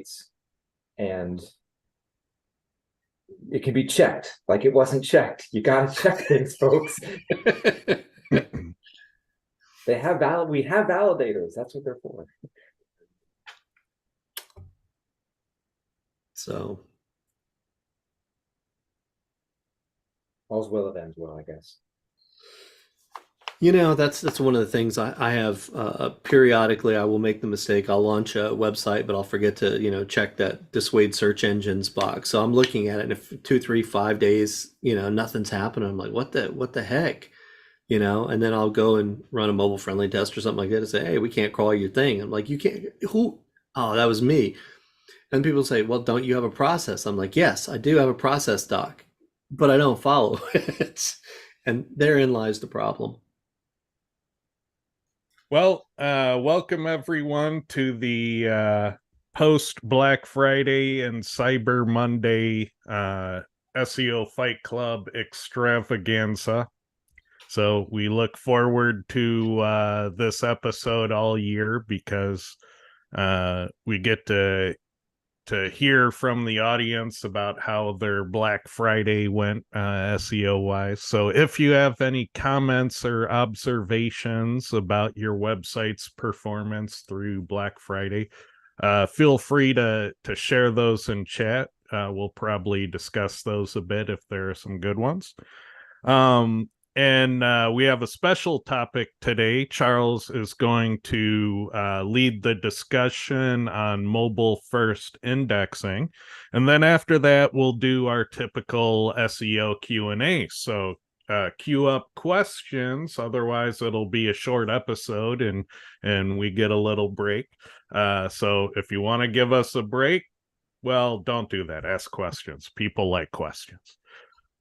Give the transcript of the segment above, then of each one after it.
websites, and it can be checked. Like it wasn't checked. You got to check things, folks. We have validators. That's what they're for. So all's well that ends well, I guess. That's one of the things I have periodically. I will make the mistake. I'll launch a website, but I'll forget to check that dissuade search engines box. So I'm looking at it, and if 2, 3, 5 days, nothing's happening, I'm like, what the heck, And then I'll go and run a mobile friendly test or something like that and say, hey, we can't crawl your thing. I'm like, you can't. Who? Oh, that was me. And people say, well, don't you have a process? I'm like, yes, I do have a process, doc, but I don't follow it. And therein lies the problem. Well, welcome everyone to the post Black Friday and Cyber Monday SEO Fight Club extravaganza. So we look forward to this episode all year because we get to hear from the audience about how their Black Friday went SEO wise. So if you have any comments or observations about your website's performance through Black Friday, feel free to share those in chat. We'll probably discuss those a bit if there are some good ones. And we have a special topic today. Charles is going to lead the discussion on mobile first indexing. And then after that, we'll do our typical SEO Q&A. So queue up questions. Otherwise, it'll be a short episode and we get a little break. So if you want to give us a break, well, don't do that. Ask questions. People like questions.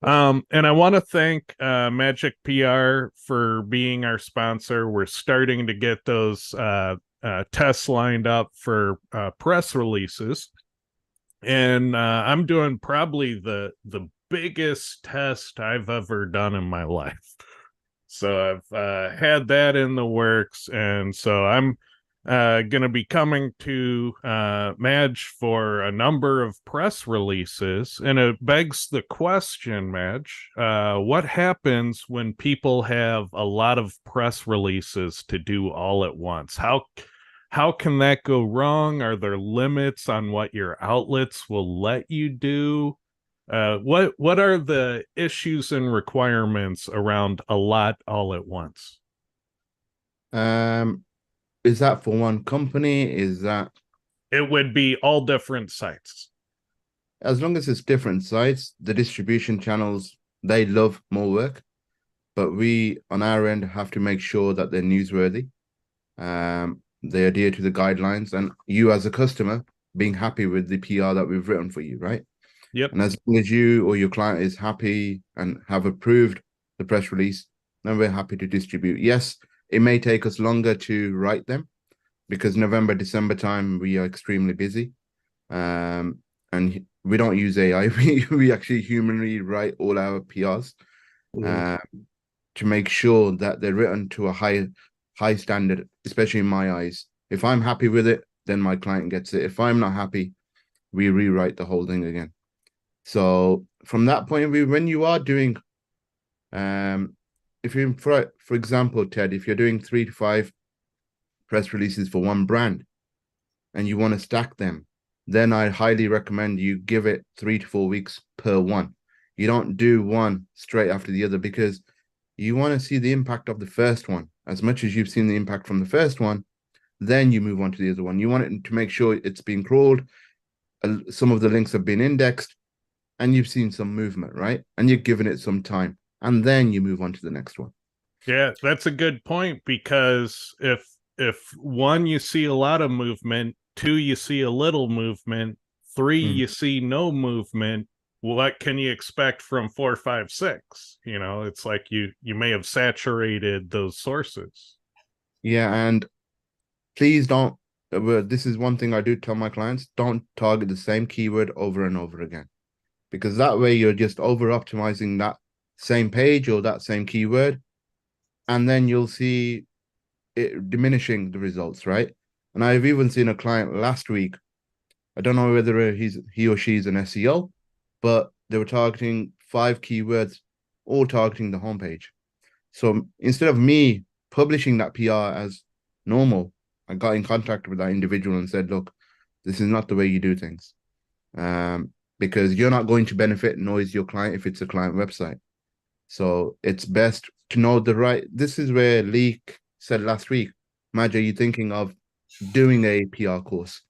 And I want to thank Magic PR for being our sponsor. We're starting to get those tests lined up for press releases. And I'm doing probably the biggest test I've ever done in my life. So I've had that in the works. And so I'm going to be coming to Madge for a number of press releases, and it begs the question, Madge, what happens when people have a lot of press releases to do all at once? How can that go wrong? Are there limits on what your outlets will let you do? What are the issues and requirements around a lot all at once? Is that for one company? Is that... It would be all different sites. As long as it's different sites, the distribution channels, they love more work. But we, on our end, have to make sure that they're newsworthy. They adhere to the guidelines. And you as a customer, being happy with the PR that we've written for you, right? Yep. And as long as you or your client is happy and have approved the press release, then we're happy to distribute. Yes, it may take us longer to write them because November, December time, we are extremely busy. And we don't use AI. We actually humanly write all our PRs to make sure that they're written to a high standard, especially in my eyes. If I'm happy with it, then my client gets it. If I'm not happy, we rewrite the whole thing again. So from that point of view, when you are doing, if you, for example, Ted, if you're doing 3 to 5 press releases for one brand and you want to stack them, then I highly recommend you give it 3 to 4 weeks per one. You don't do one straight after the other because you want to see the impact of the first one. As much as you've seen the impact from the first one, then you move on to the other one. You want it to make sure it's being crawled. Some of the links have been indexed and you've seen some movement, right? And you've given it some time. And then you move on to the next one. Yeah, that's a good point, because if 1, you see a lot of movement, 2, you see a little movement, 3, you see no movement, what can you expect from 4, 5, 6? It's like you may have saturated those sources. Yeah, and please don't, this is one thing I do tell my clients, don't target the same keyword over and over again. Because that way you're just over optimizing that same page or that same keyword, and then you'll see it diminishing the results, right? And I've even seen a client last week I don't know whether he or she's an SEO, but they were targeting 5 keywords, all targeting the homepage. So instead of me publishing that PR as normal, I got in contact with that individual and said, look, this is not the way you do things. Because you're not going to benefit, nor is your client if it's a client website. So it's best to know the right. This is where Lee said last week, Madge, are you thinking of doing a PR course?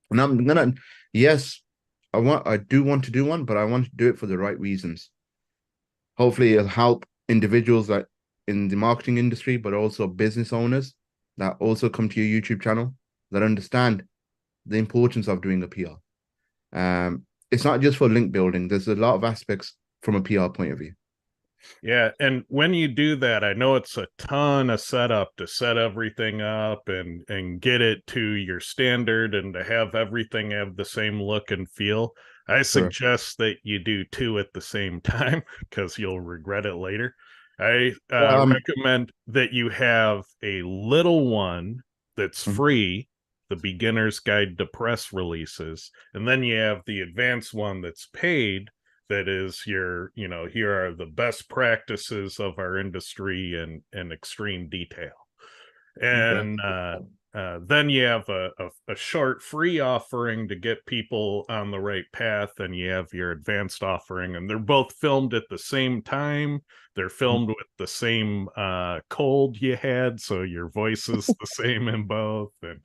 And I'm gonna, yes, I do want to do one, but I want to do it for the right reasons. Hopefully it'll help individuals that in the marketing industry, but also business owners that also come to your YouTube channel that understand the importance of doing a PR. It's not just for link building. There's a lot of aspects from a PR point of view. Yeah, and when you do that, I know it's a ton of setup to set everything up and get it to your standard and to have everything have the same look and feel. I suggest that you do 2 at the same time because you'll regret it later. I recommend that you have a little one that's free, the beginner's guide to press releases, and then you have the advanced one that's paid, that is your, here are the best practices of our industry in extreme detail. And then you have a short free offering to get people on the right path, and you have your advanced offering, and they're both filmed at the same time. They're filmed with the same cold you had, so your voice is the same in both. And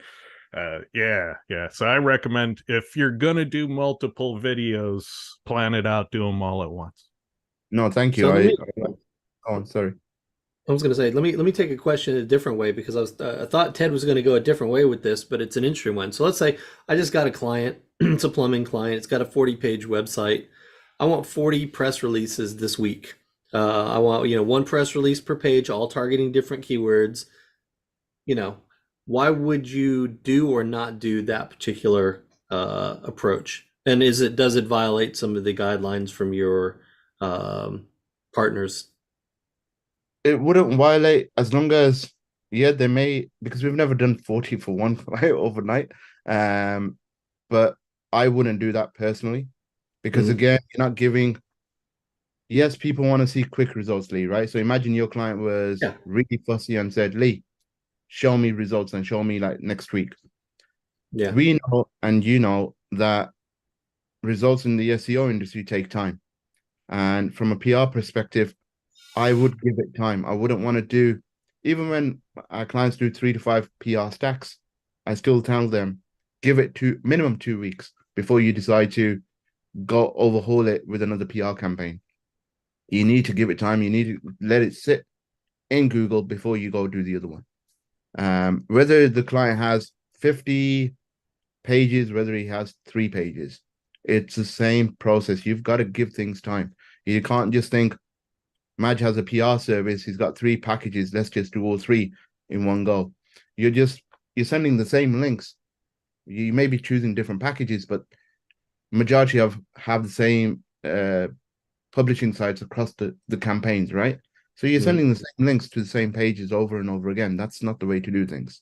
yeah. So I recommend, if you're gonna do multiple videos, plan it out, do them all at once. No, thank you. Sorry. I was going to say, let me take a question in a different way, because I thought Ted was going to go a different way with this, but it's an interesting one. So let's say I just got a client, it's a plumbing client, it's got a 40-page website. I want 40 press releases this week. I want, 1 press release per page, all targeting different keywords. Why would you do or not do that particular approach? And does it violate some of the guidelines from your partners? It wouldn't violate, as long as, they may, because we've never done 40 for one client overnight. But I wouldn't do that personally, because again, you're not giving. Yes, people want to see quick results, Lee, right? So imagine your client was really fussy and said, Lee, show me results and show me like next week. Yeah. We know, and that results in the SEO industry take time. And from a PR perspective, I would give it time. I wouldn't want to do, even when our clients do 3 to 5 PR stacks, I still tell them, give it to minimum 2 weeks before you decide to go overhaul it with another PR campaign. You need to give it time. You need to let it sit in Google before you go do the other one. Whether the client has 50 pages, whether he has 3 pages, it's the same process. You've got to give things time. You can't just think, Madge has a PR service, he's got 3 packages, let's just do all 3 in one go. You're sending the same links. You may be choosing different packages, but majority have the same publishing sites across the campaigns, right? So you're sending the same links to the same pages over and over again. That's not the way to do things.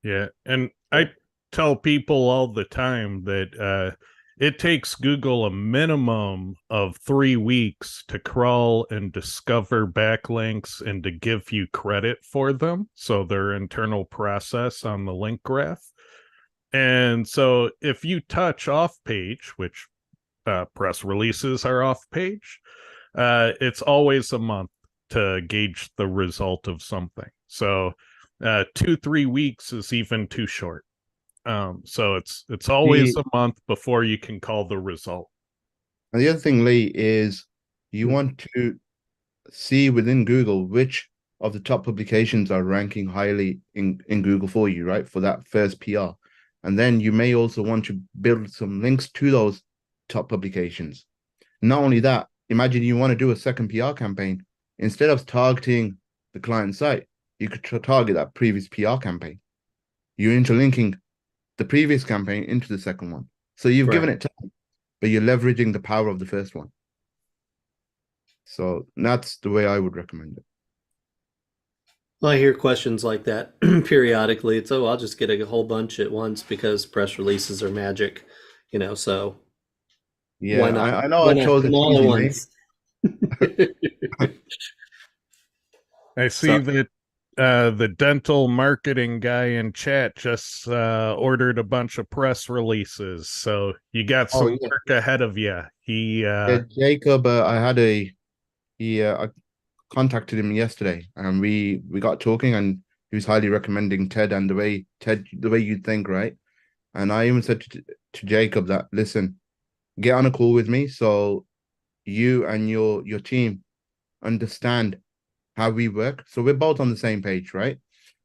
Yeah, and I tell people all the time that it takes Google a minimum of 3 weeks to crawl and discover backlinks and to give you credit for them. So their internal process on the link graph. And so if you touch off page, which press releases are off page, it's always a month to gauge the result of something. So 2-3 weeks is even too short. So it's always a month before you can call the result. And the other thing, Lee, is you want to see within Google which of the top publications are ranking highly in Google for you, right? For that first PR. And then you may also want to build some links to those top publications. Not only that, imagine you want to do a second PR campaign. Instead of targeting the client site, you could target that previous PR campaign. You're interlinking the previous campaign into the second one. So you've given it time, but you're leveraging the power of the first one. So that's the way I would recommend it. Well, I hear questions like that periodically. It's, I'll just get a whole bunch at once because press releases are magic. So Yeah, why not? I know Why I not chose come an all at easy name. once? I see So, that the dental marketing guy in chat just ordered a bunch of press releases, so you got Oh some yeah, work ahead of you. He yeah, Jacob. I contacted him yesterday, and we got talking, and he was highly recommending Ted and the way you think, right? And I even said to Jacob that, listen, get on a call with me so you and your team understand how we work. So we're both on the same page, right?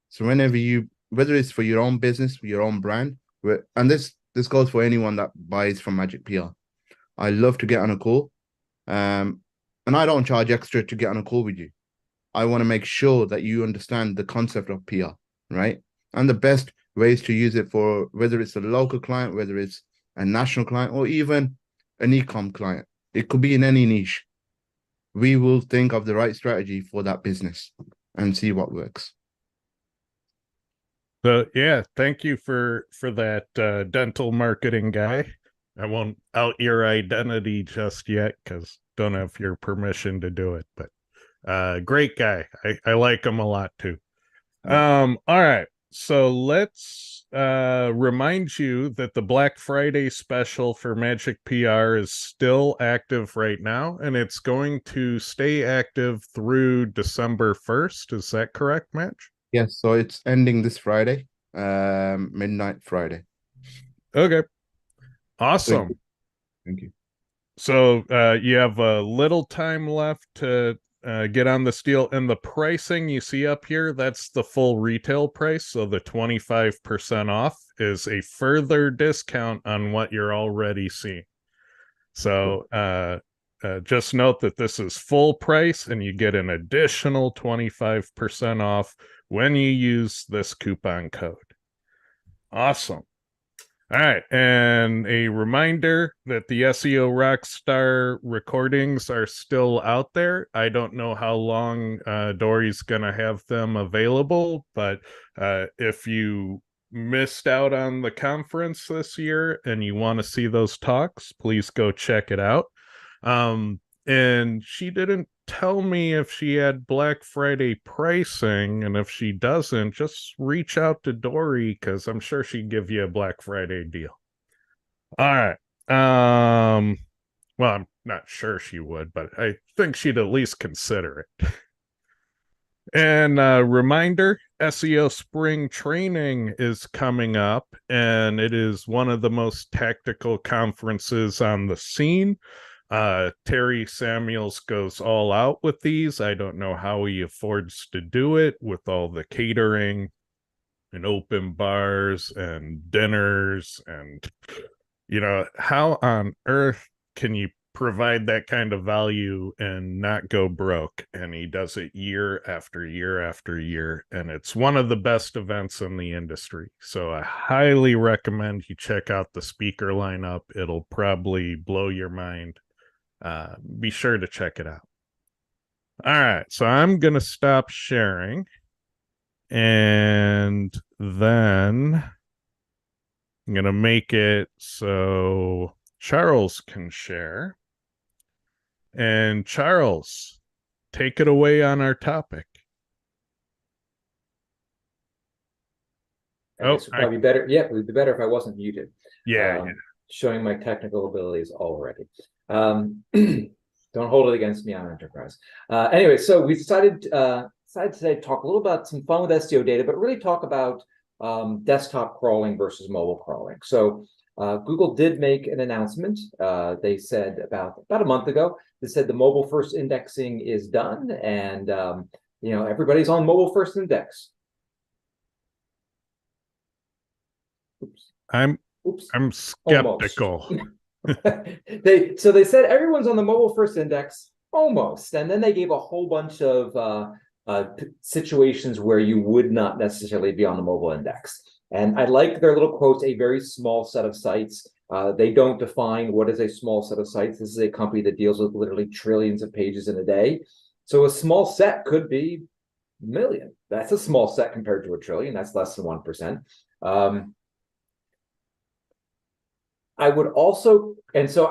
So whether it's for your own business, for your own brand, and this goes for anyone that buys from Magic PR. I love to get on a call, um, and I don't charge extra to get on a call with you. I want to make sure that you understand the concept of PR, right? And the best ways to use it for whether it's a local client, whether it's a national client, or even an e-com client. It could be in any niche. We will think of the right strategy for that business and see what works. So yeah, thank you for that dental marketing guy. I won't out your identity just yet because don't have your permission to do it, but great guy. I like him a lot too. All right. So let's remind you that the Black Friday special for Magic PR is still active right now, and it's going to stay active through December 1st. Is that correct, Match? Yes, so it's ending this Friday, midnight Friday. Okay. Thank Awesome. you. Thank you. So you have a little time left to get on this deal, and the pricing you see up here, that's the full retail price. So the 25% off is a further discount on what you're already seeing. So just note that this is full price, and you get an additional 25% off when you use this coupon code. Awesome. All right, and a reminder that the SEO Rockstar recordings are still out there. I don't know how long Dory's going to have them available, but if you missed out on the conference this year and you want to see those talks, please go check it out. And she didn't tell me if she had Black Friday pricing, and if she doesn't, just reach out to Dory because I'm sure she'd give you a Black Friday deal. All right. Well, I'm not sure she would, but I think she'd at least consider it. And reminder, SEO spring training is coming up, and it is one of the most tactical conferences on the scene. Terry Samuels goes all out with these. I don't know how he affords to do it with all the catering and open bars and dinners, and how on earth can you provide that kind of value and not go broke? And he does it year after year after year, and it's one of the best events in the industry. So I highly recommend you check out the speaker lineup. It'll probably blow your mind. Be sure to check it out. All right, so I'm gonna stop sharing, and then I'm gonna make it so Charles can share. And Charles, take it away on our topic. I guess it'd probably be better. Yeah, it would be better if I wasn't muted. Yeah. Showing my technical abilities already. Don't hold it against me on Enterprise. Anyway, so we decided today to talk a little about some fun with SEO data, but really talk about desktop crawling versus mobile crawling. So Google did make an announcement. They said about a month ago, they said the mobile first indexing is done, and everybody's on mobile first index. Oops. I'm skeptical. They said everyone's on the mobile first index almost, and then they gave a whole bunch of situations where you would not necessarily be on the mobile index. And I like their little quotes, a very small set of sites. They don't define what is a small set of sites. This is a company that deals with literally trillions of pages in a day. So a small set could be a million. That's a small set compared to a trillion. That's less than 1%. I would also, and so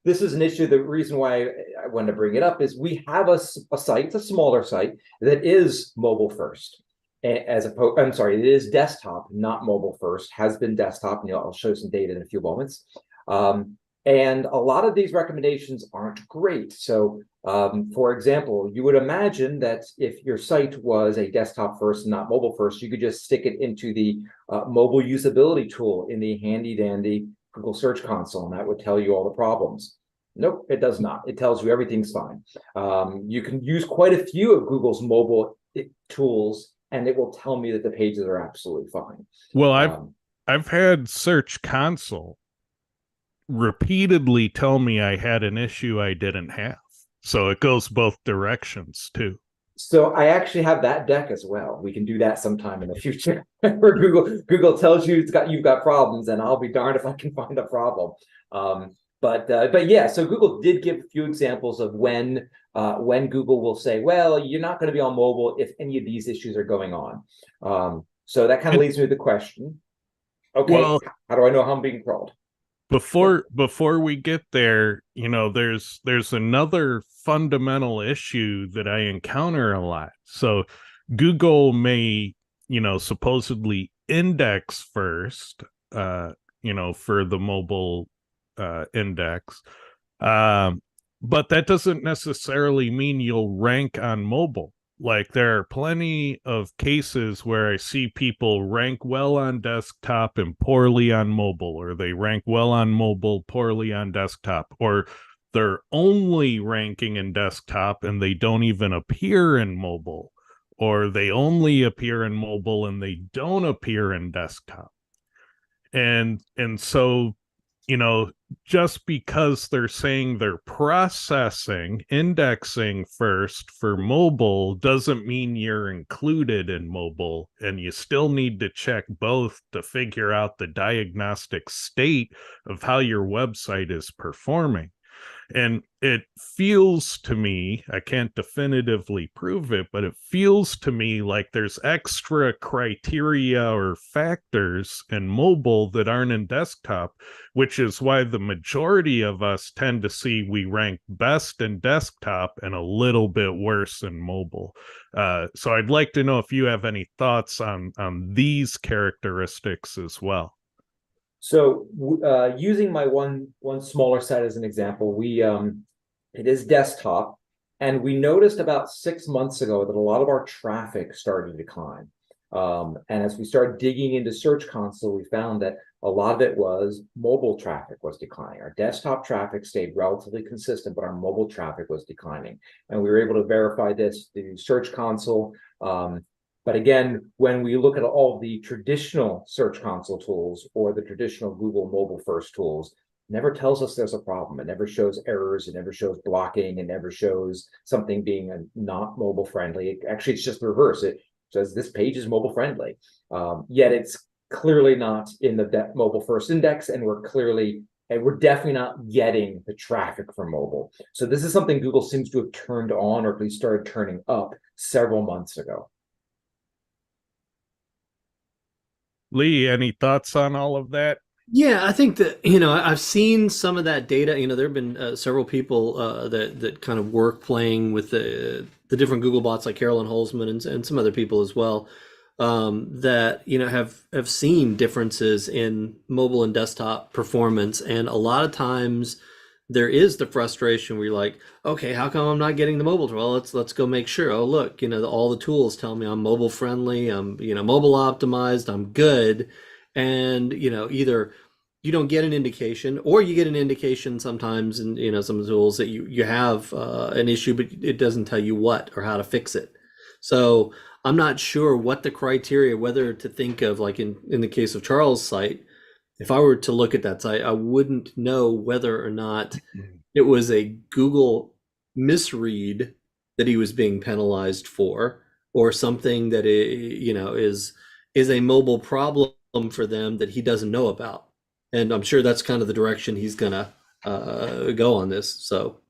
this is an issue. The reason why I wanted to bring it up is we have a site, a smaller site that is mobile first. I'm sorry, it is desktop, not mobile first, has been desktop, and I'll show some data in a few moments. And a lot of these recommendations aren't great. So, for example, you would imagine that if your site was a desktop first and not mobile first, you could just stick it into the mobile usability tool in the handy dandy Google Search Console, and that would tell you all the problems. Nope, it does not. It tells you everything's fine. You can use quite a few of Google's mobile tools, and it will tell me that the pages are absolutely fine. Well, I've had Search Console repeatedly tell me I had an issue I didn't have. So it goes both directions too. So I actually have that deck as well. We can do that sometime in the future where Google tells you you've got problems, and I'll be darned if I can find a problem. But yeah, so Google did give a few examples of when Google will say, well, you're not going to be on mobile if any of these issues are going on. So that kind of leads me to the question. Okay, well, how do I know how I'm being crawled? Before we get there, there's another fundamental issue that I encounter a lot. So Google may, supposedly index first, for the mobile index. But that doesn't necessarily mean you'll rank on mobile. Like, there are plenty of cases where I see people rank well on desktop and poorly on mobile, or they rank well on mobile, poorly on desktop, or they're only ranking in desktop and they don't even appear in mobile, or they only appear in mobile and they don't appear in desktop. And so, just because they're saying they're indexing first for mobile doesn't mean you're included in mobile, and you still need to check both to figure out the diagnostic state of how your website is performing. And it feels to me, I can't definitively prove it, but it feels to me like there's extra criteria or factors in mobile that aren't in desktop, which is why the majority of us tend to see we rank best in desktop and a little bit worse in mobile. So I'd like to know if you have any thoughts on these characteristics as well. So using my one smaller site as an example, it is desktop, and we noticed about 6 months ago that a lot of our traffic started to decline. And as we started digging into Search Console, we found that a lot of it was mobile traffic was declining. Our desktop traffic stayed relatively consistent, but our mobile traffic was declining. And we were able to verify this through Search Console. But again, when we look at all the traditional Search Console tools or the traditional Google mobile first tools, it never tells us there's a problem. It never shows errors. It never shows blocking. It never shows something being not mobile friendly. Actually, it's just the reverse. It says this page is mobile friendly. Yet it's clearly not in the mobile first index, and we're definitely not getting the traffic from mobile. So this is something Google seems to have turned on, or at least started turning up several months ago. Lee, any thoughts on all of that? Yeah, I think that, I've seen some of that data. There have been several people that kind of work playing with the different Google bots, like Carolyn Holzman and some other people as well, that, have seen differences in mobile and desktop performance. And a lot of times there is the frustration where you're like, okay, how come I'm not getting the mobile? Well, let's go make sure. Oh, look, all the tools tell me I'm mobile friendly, I'm, mobile optimized, I'm good. And, either you don't get an indication, or you get an indication sometimes in, some tools that you have an issue, but it doesn't tell you what or how to fix it. So I'm not sure what the criteria, whether to think of, like in the case of Charles' site, if I were to look at that site, I wouldn't know whether or not it was a Google misread that he was being penalized for, or something that is a mobile problem for them that he doesn't know about. And I'm sure that's kind of the direction he's gonna go on this. So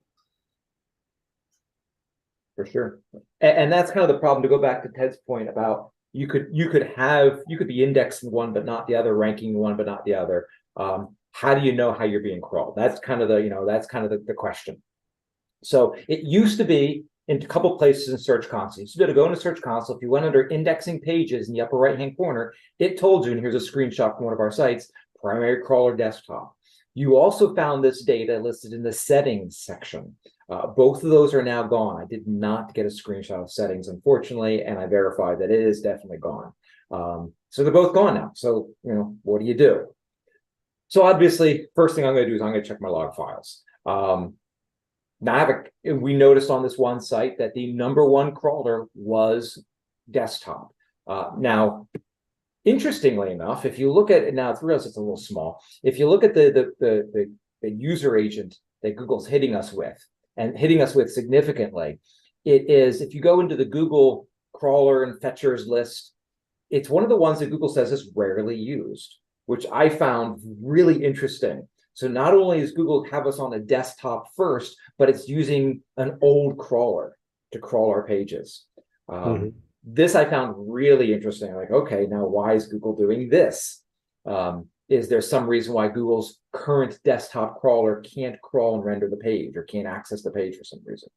for sure, and that's kind of the problem. To go back to Ted's point about you could be indexing one but not the other, ranking one but not the other. how do you know how you're being crawled? That's kind of the question. So it used to be in a couple places in Search Console. You used to go into Search Console. If you went under indexing pages in the upper right-hand corner, it told you, and here's a screenshot from one of our sites, primary crawler desktop. You also found this data listed in the settings section. Both of those are now gone. I did not get a screenshot of settings, unfortunately, and I verified that it is definitely gone. So they're both gone now. So, what do you do? So obviously, first thing I'm going to do is I'm going to check my log files. Now, we noticed on this one site that the #1 crawler was desktop. Now, interestingly enough, if you look at it now, it's realized it's a little small. If you look at the user agent that Google's hitting us with, and hitting us with significantly, it is, if you go into the Google crawler and fetchers list, it's one of the ones that Google says is rarely used, which I found really interesting. So not only does Google have us on a desktop first, but it's using an old crawler to crawl our pages. This I found really interesting. Like, okay, now why is Google doing this? Is there some reason why Google's current desktop crawler can't crawl and render the page or can't access the page for some reason?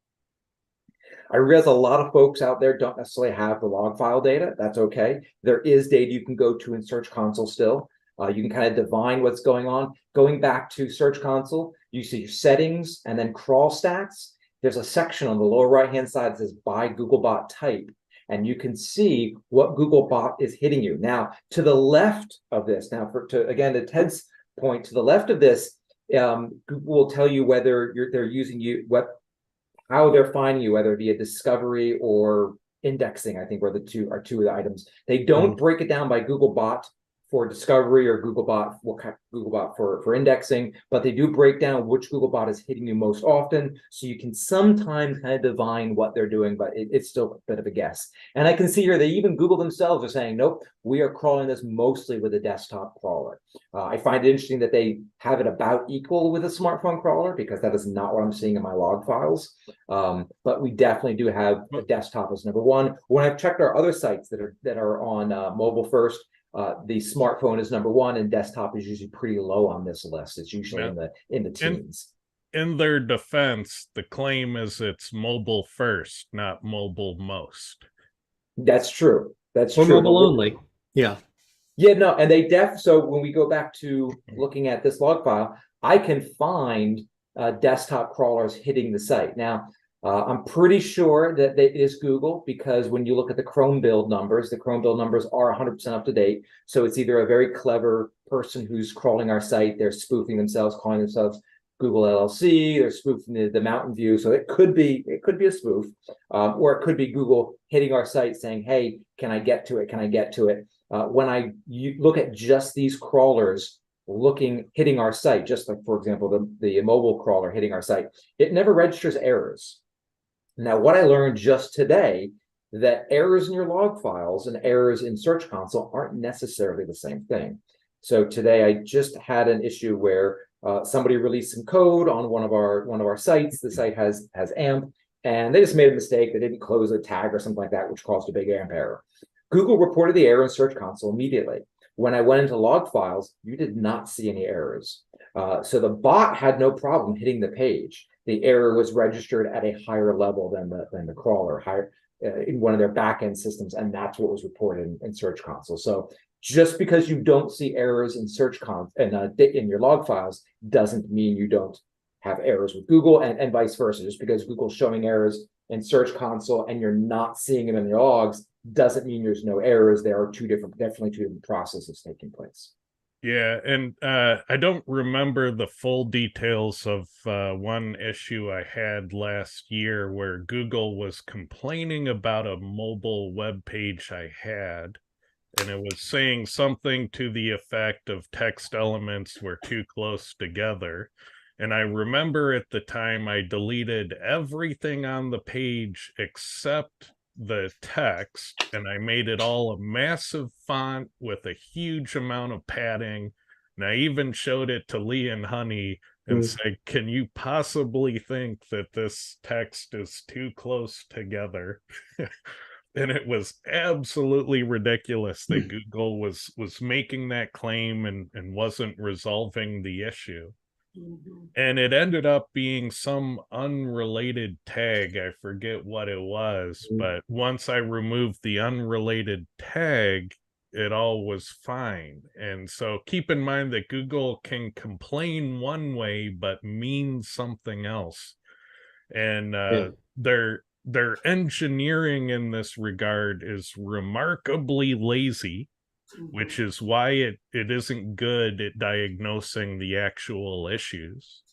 I realize a lot of folks out there don't necessarily have the log file data. That's okay. There is data you can go to in Search Console still. You can kind of divine what's going on. Going back to Search Console, you see your settings and then crawl stats. There's a section on the lower right-hand side that says by Googlebot type, and you can see what Googlebot is hitting you. Now, to the left of this, again, to Ted's point, to the left of this, Google will tell you whether they're using you, how they're finding you, whether via discovery or indexing, I think, were two of the items. They don't break it down by Googlebot for discovery or Googlebot for indexing, but they do break down which Googlebot is hitting you most often, so you can sometimes kind of divine what they're doing, but it's still a bit of a guess. And I can see here they even Google themselves are saying, nope, we are crawling this mostly with a desktop crawler. I find it interesting that they have it about equal with a smartphone crawler, because that is not what I'm seeing in my log files. But we definitely do have a desktop as #1. When I've checked our other sites that are on mobile first, the smartphone is #1 and desktop is usually pretty low on this list. It's usually in the teens. In their defense, the claim is it's mobile first, not mobile most. That's true. That's or true. mobile only. Yeah. Yeah, no, and so when we go back to looking at this log file, I can find desktop crawlers hitting the site. Now, I'm pretty sure that it is Google, because when you look at the Chrome build numbers, the Chrome build numbers are 100% up to date. So it's either a very clever person who's crawling our site, they're spoofing themselves, calling themselves Google LLC, they're spoofing the Mountain View. So it could be a spoof, or it could be Google hitting our site saying, hey, can I get to it? Can I get to it? When you look at just these crawlers hitting our site, just like, for example, the mobile crawler hitting our site, it never registers errors. Now, what I learned just today, that errors in your log files and errors in Search Console aren't necessarily the same thing. So today I just had an issue where somebody released some code on one of our sites. The site has AMP, and they just made a mistake. They didn't close a tag or something like that, which caused a big AMP error. Google reported the error in Search Console immediately. When I went into log files, you did not see any errors. So the bot had no problem hitting the page. The error was registered at a higher level than the crawler, higher in one of their backend systems, and that's what was reported in Search Console. So just because you don't see errors in Search Console and in your log files doesn't mean you don't have errors with Google, and vice versa. Just because Google's showing errors in Search Console and you're not seeing them in your logs doesn't mean there's no errors. There are definitely two different processes taking place. Yeah, and I don't remember the full details of one issue I had last year where Google was complaining about a mobile web page I had, and it was saying something to the effect of text elements were too close together. And I remember at the time I deleted everything on the page except the text, and I made it all a massive font with a huge amount of padding. And I even showed it to Lee and Honey and said, can you possibly think that this text is too close together? And it was absolutely ridiculous that Google was making that claim and wasn't resolving the issue. And it ended up being some unrelated tag. I forget what it was, but once I removed the unrelated tag, it all was fine. And so keep in mind that Google can complain one way but mean something else. And their engineering in this regard is remarkably lazy, which is why it isn't good at diagnosing the actual issues.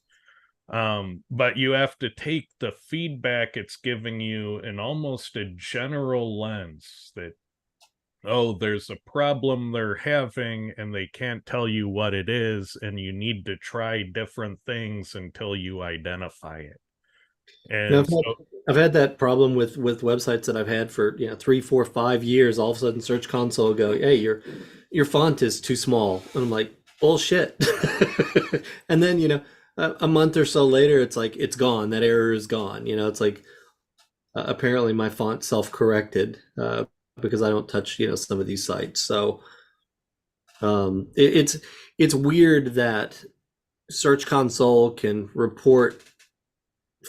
But you have to take the feedback it's giving you in almost a general lens that, oh, there's a problem they're having and they can't tell you what it is, and you need to try different things until you identify it. Now, And so I've had that problem with websites that I've had for 3, 4, 5 years. All of a sudden, Search Console go, "Hey, your font is too small," and I'm like, "Bullshit!" And then a month or so later, it's like it's gone. That error is gone. It's like apparently my font self-corrected because I don't touch some of these sites. So it's weird that Search Console can report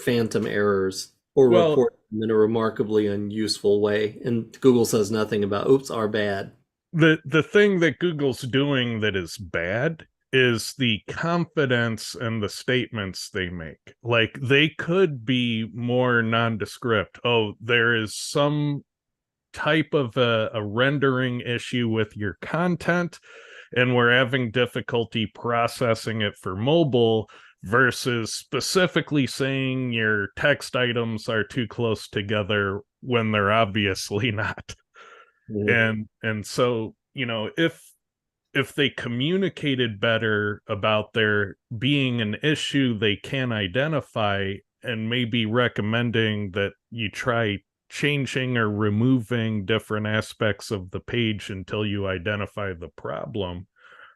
phantom errors or report them in a remarkably unuseful way, and Google says nothing about oops, our bad. The thing that Google's doing that is bad is the confidence and the statements they make. Like, they could be more nondescript. Oh, there is some type of a rendering issue with your content, and we're having difficulty processing it for mobile, versus specifically saying your text items are too close together when they're obviously not. And so, if they communicated better about there being an issue they can identify, and maybe recommending that you try changing or removing different aspects of the page until you identify the problem,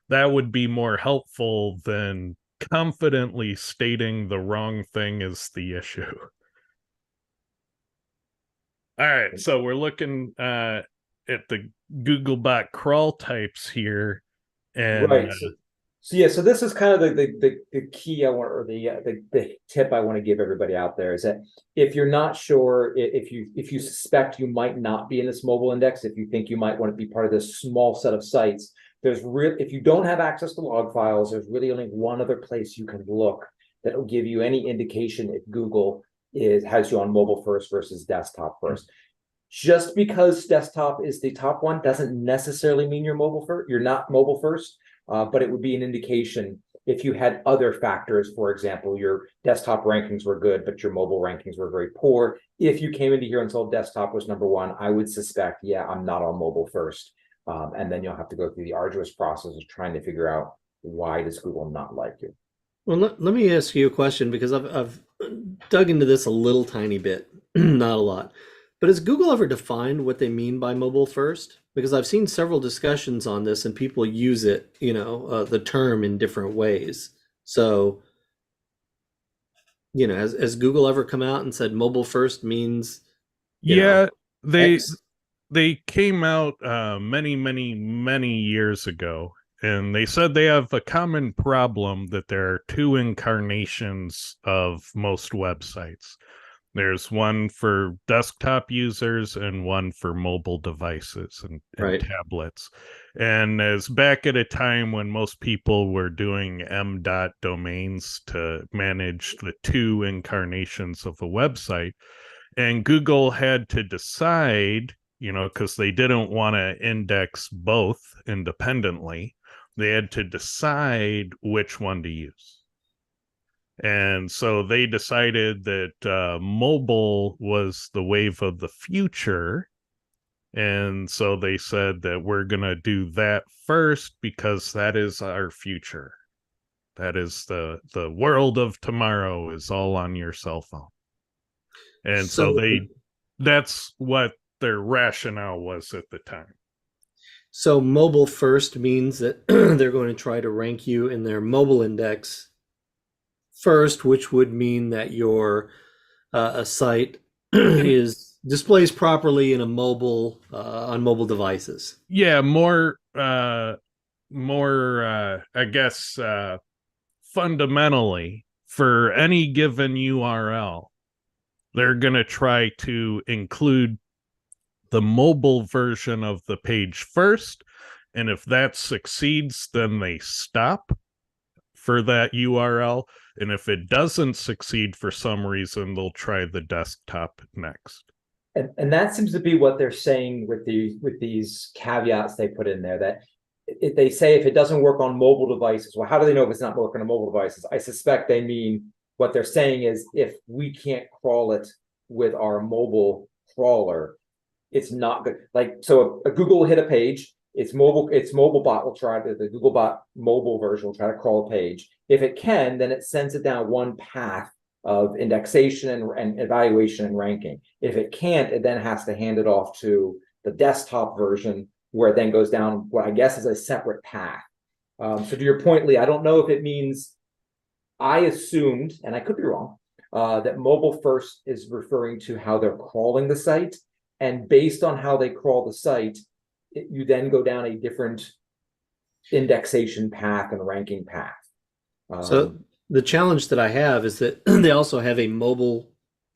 that would be more helpful than confidently stating the wrong thing is the issue. All right, so we're looking at the Googlebot crawl types here, and Right. So this is kind of the key I want, or the tip I want to give everybody out there, is that if you're not sure, if you suspect you might not be in this mobile index, if you think you might want to be part of this small set of sites, if you don't have access to log files, there's really only one other place you can look that will give you any indication if Google has you on mobile first versus desktop first. Just because desktop is the top one doesn't necessarily mean you're mobile first. You're not mobile first, but it would be an indication if you had other factors. For example, your desktop rankings were good, but your mobile rankings were very poor. If you came into here and told desktop was number one, I would suspect, yeah, I'm not on mobile first. And then you'll have to go through the arduous process of trying to figure out, why does Google not like you? Well, let me ask you a question, because I've dug into this a little tiny bit, not a lot. But has Google ever defined what they mean by mobile first? Because I've seen several discussions on this and people use it, the term in different ways. So, has Google ever come out and said mobile first means, they X? they came out many years ago, and they said they have a common problem, that there are two incarnations of most websites. There's one for desktop users and one for mobile devices and Right. tablets. And as back at a time when most people were doing M.dot domains to manage the two incarnations of a website, and Google had to decide, because they didn't want to index both independently, they had to decide which one to use. And so they decided that mobile was the wave of the future. And so they said that we're going to do that first because that is our future. That is the world of tomorrow is all on your cell phone. And so that's what their rationale was at the time. So mobile first means that they're going to try to rank you in their mobile index first, which would mean that your a site is displays properly in a mobile on mobile devices. Yeah, more I guess fundamentally, for any given URL, they're going to try to include the mobile version of the page first, and if that succeeds, then they stop for that URL, and if it doesn't succeed for some reason, they'll try the desktop next. And that seems to be what they're saying with these caveats they put in there, that they say if it doesn't work on mobile devices, well, how do they know if it's not working on mobile devices? I suspect they mean what they're saying is if we can't crawl it with our mobile crawler, it's not good. Like, so a Google will hit a page, its mobile bot will try the Googlebot mobile version will try to crawl a page. If it can, then it sends it down one path of indexation and evaluation and ranking. If it can't, it then has to hand it off to the desktop version, where it then goes down what I guess is a separate path. So to your point, Lee, I don't know if it means, I assumed, and I could be wrong, that mobile first is referring to how they're crawling the site. And based on how they crawl the site, you then go down a different indexation path and ranking path. So the challenge that I have is that they also have a mobile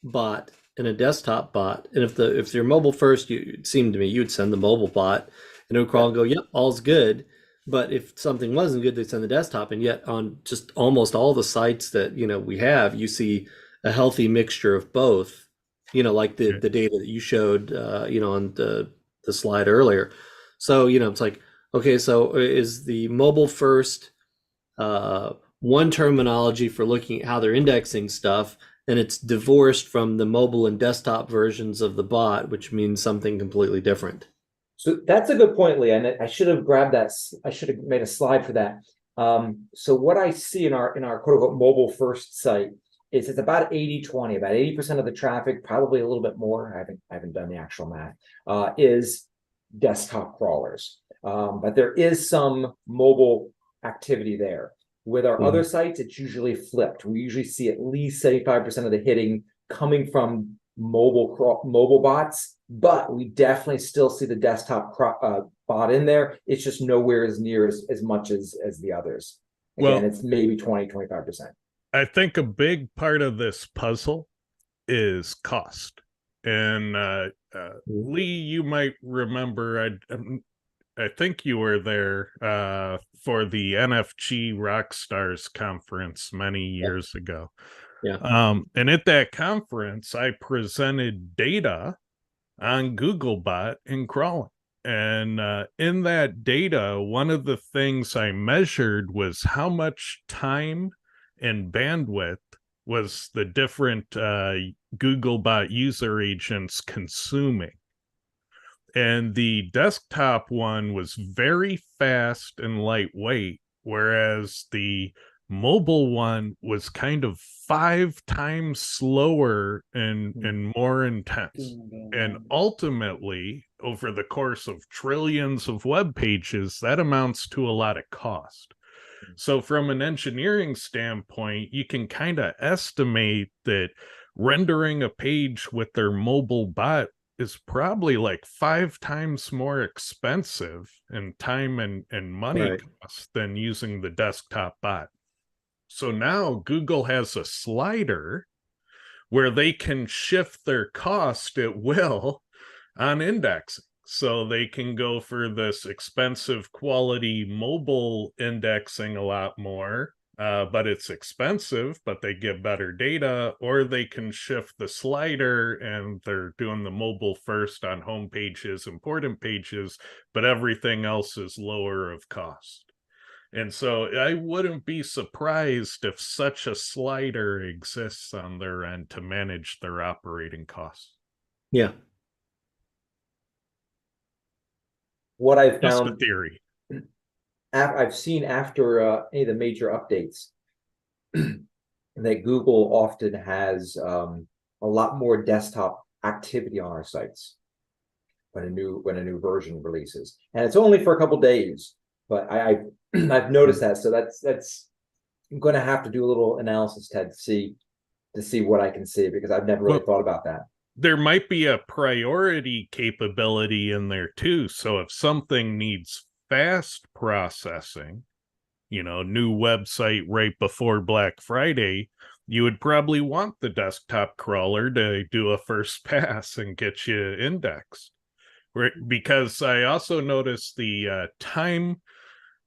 bot and a desktop bot. And if you're mobile first, it seemed to me you'd send the mobile bot and it would crawl and go, yep, all's good. But if something wasn't good, they'd send the desktop. And yet on just almost all the sites that, we have, you see a healthy mixture of both, like the data that you showed, on the slide earlier. So, it's like, okay, so is the mobile first one terminology for looking at how they're indexing stuff, and it's divorced from the mobile and desktop versions of the bot, which means something completely different. So that's a good point, Lee. And I should have grabbed that. I should have made a slide for that. So what I see in our quote unquote mobile first site is it's about 80-20, about 80% of the traffic, probably a little bit more. I haven't done the actual math, is desktop crawlers. But there is some mobile activity there. With our other sites, it's usually flipped. We usually see at least 75% of the hitting coming from mobile bots, but we definitely still see the desktop bot in there. It's just nowhere as near as much as the others. Again, it's maybe 20-25%. I think a big part of this puzzle is cost. And Lee, you might remember, I think you were there for the NFG Rockstars conference many years ago. Yeah. And at that conference, I presented data on Googlebot and crawling. And in that data, one of the things I measured was how much time and bandwidth was the different Googlebot user agents consuming. And the desktop one was very fast and lightweight, whereas the mobile one was kind of 5 times slower and more intense. And ultimately, over the course of trillions of web pages, that amounts to a lot of cost. So from an engineering standpoint, you can kind of estimate that rendering a page with their mobile bot is probably like 5 times more expensive in time and money costs than using the desktop bot. So now Google has a slider where they can shift their cost at will on indexing. So they can go for this expensive quality mobile indexing a lot more, but it's expensive, but they get better data, or they can shift the slider and they're doing the mobile first on home pages, important pages, but everything else is lower of cost. And so I wouldn't be surprised if such a slider exists on their end to manage their operating costs. Yeah. What I've found, just a theory. I've seen after any of the major updates that Google often has a lot more desktop activity on our sites when a new version releases, and it's only for a couple days. But I've noticed that, so that's I'm going to have to do a little analysis, Ted, to see what I can see, because I've never really thought about that. there might be a priority capability in there too. So if something needs fast processing, new website right before Black Friday, you would probably want the desktop crawler to do a first pass and get you indexed. Because I also noticed the time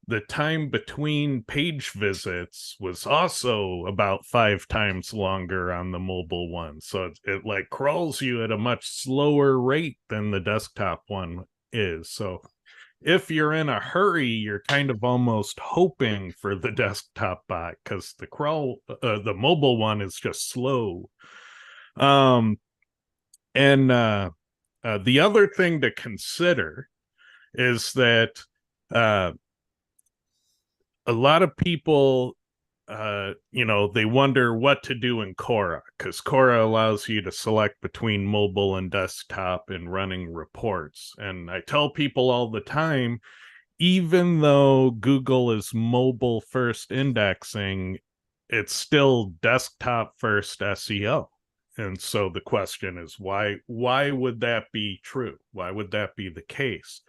between page visits was also about 5 times longer on the mobile one. So it like crawls you at a much slower rate than the desktop one is. So if you're in a hurry, you're kind of almost hoping for the desktop bot, because the mobile one is just slow. And the other thing to consider is that a lot of people, they wonder what to do in Cora, because Cora allows you to select between mobile and desktop in running reports. And I tell people all the time, even though Google is mobile first indexing, it's still desktop first SEO. And so the question is, why would that be true? Why would that be the case?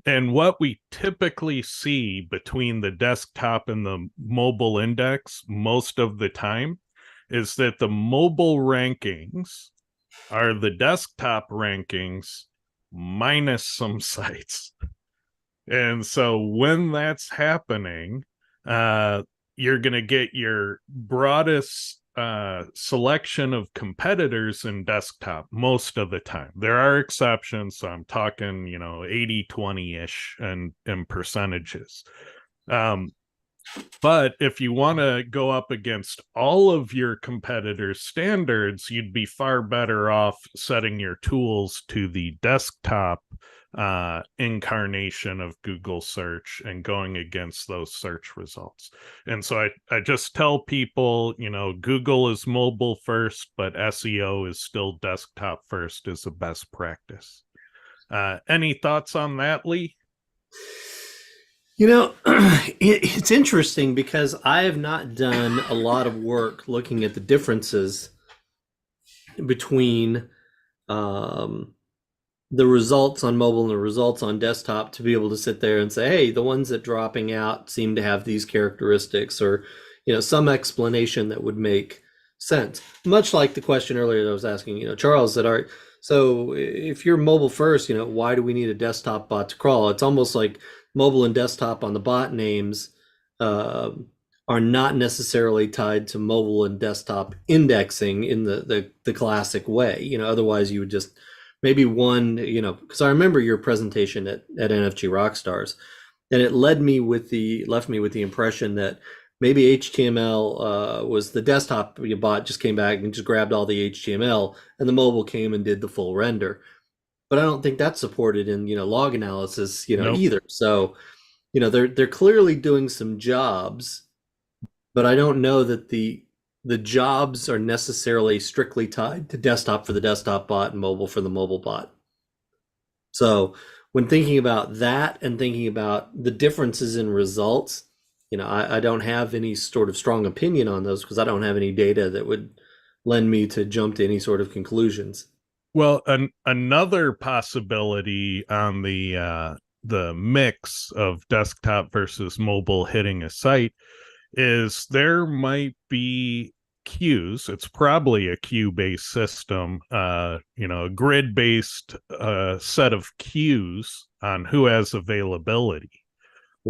And what we typically see between the desktop and the mobile index most of the time is that the mobile rankings are the desktop rankings minus some sites. And so when that's happening, you're going to get your broadest selection of competitors in desktop most of the time. There are exceptions, so I'm talking 80-20-ish and percentages. But if you want to go up against all of your competitors' standards, you'd be far better off setting your tools to the desktop incarnation of Google search and going against those search results. And so I just tell people, Google is mobile first, but SEO is still desktop first is the best practice. Any thoughts on that, Lee? It's interesting because I have not done a lot of work looking at the differences between the results on mobile and the results on desktop to be able to sit there and say, hey, the ones that dropping out seem to have these characteristics, or some explanation that would make sense. Much like the question earlier that I was asking, Charles, that so if you're mobile first, why do we need a desktop bot to crawl? It's almost like mobile and desktop on the bot names are not necessarily tied to mobile and desktop indexing in the classic way. Otherwise you would just maybe one, because I remember your presentation at NFG Rockstars, and it left me with the impression that maybe HTML was the desktop bot just came back and just grabbed all the HTML, and the mobile came and did the full render. But I don't think that's supported in log analysis Nope. either. So they're clearly doing some jobs, but I don't know that the jobs are necessarily strictly tied to desktop for the desktop bot and mobile for the mobile bot. So when thinking about that and thinking about the differences in results, I don't have any sort of strong opinion on those because I don't have any data that would lend me to jump to any sort of conclusions. Well, another possibility on the mix of desktop versus mobile hitting a site is there might be queues. It's probably a queue-based system, a grid-based set of queues on who has availability.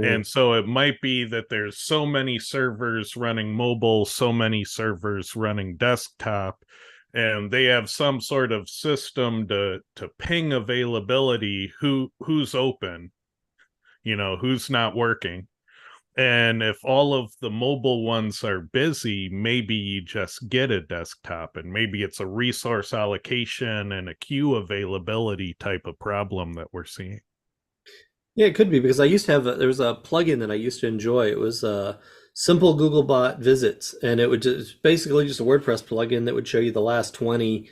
And so it might be that there's so many servers running mobile, so many servers running desktop, and they have some sort of system to ping availability, who's open, who's not working. And if all of the mobile ones are busy, maybe you just get a desktop, and maybe it's a resource allocation and a queue availability type of problem that we're seeing. Yeah, it could be, because I used to have there was a plugin that I used to enjoy. It was simple Googlebot visits, and it would just basically just a WordPress plugin that would show you the last 20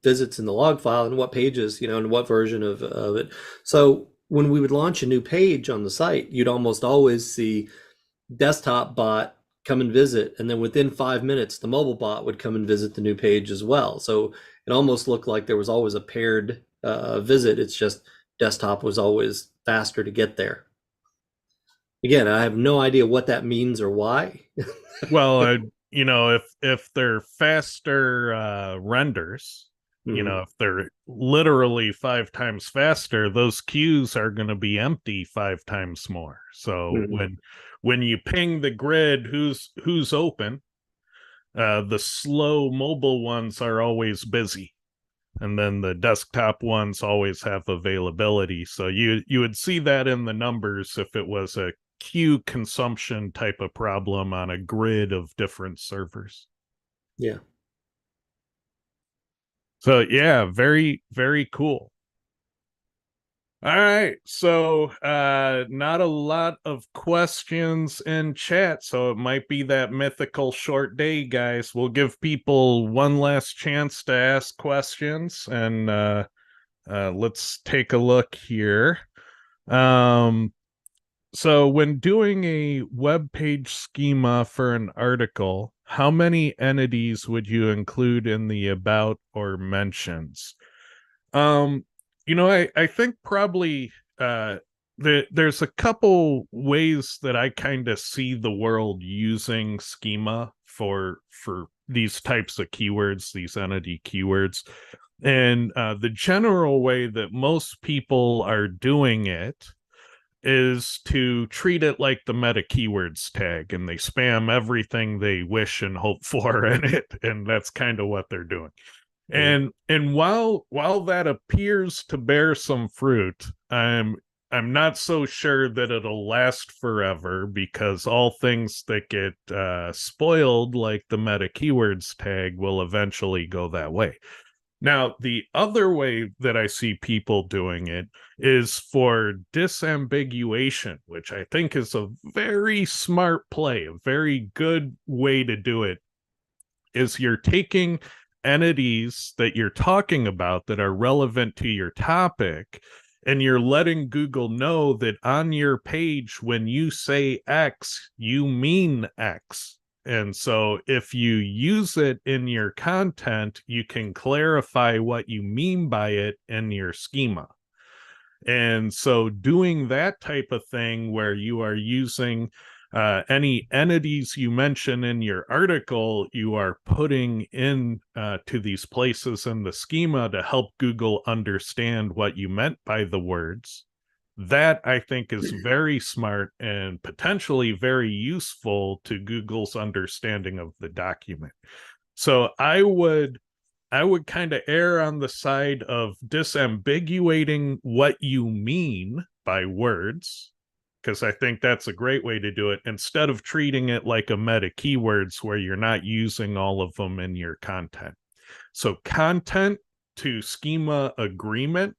visits in the log file and what pages, and what version of it. So when we would launch a new page on the site, you'd almost always see desktop bot come and visit, and then within 5 minutes, the mobile bot would come and visit the new page as well. So it almost looked like there was always a paired visit. It's just desktop was always faster to get there. Again, I have no idea what that means or why. Well, if they're faster renders, if they're literally 5 times faster, those queues are going to be empty 5 times more. So when you ping the grid, who's open, the slow mobile ones are always busy, and then the desktop ones always have availability. So you would see that in the numbers if it was a queue consumption type of problem on a grid of different servers. Yeah. So yeah, very, very cool. All right, so not a lot of questions in chat, so it might be that mythical short day, guys. We'll give people one last chance to ask questions, and let's take a look here. So when doing a web page schema for an article, how many entities would you include in the about or mentions? I think probably there's a couple ways that I kind of see the world using schema for these types of keywords, these entity keywords. And the general way that most people are doing it is to treat it like the meta keywords tag, and they spam everything they wish and hope for in it, and that's kind of what they're doing. And while that appears to bear some fruit, I'm not so sure that it'll last forever, because all things that get spoiled, like the meta keywords tag, will eventually go that way. Now, the other way that I see people doing it is for disambiguation, which I think is a very smart play, a very good way to do it, is you're taking entities that you're talking about that are relevant to your topic, and you're letting Google know that on your page, when you say X, you mean X. And so if you use it in your content, you can clarify what you mean by it in your schema. And so doing that type of thing, where you are using any entities you mention in your article, you are putting in to these places in the schema to help Google understand what you meant by the words. That, I think, is very smart and potentially very useful to Google's understanding of the document. So I would kind of err on the side of disambiguating what you mean by words, because I think that's a great way to do it, instead of treating it like a meta keywords where you're not using all of them in your content. So content to schema agreement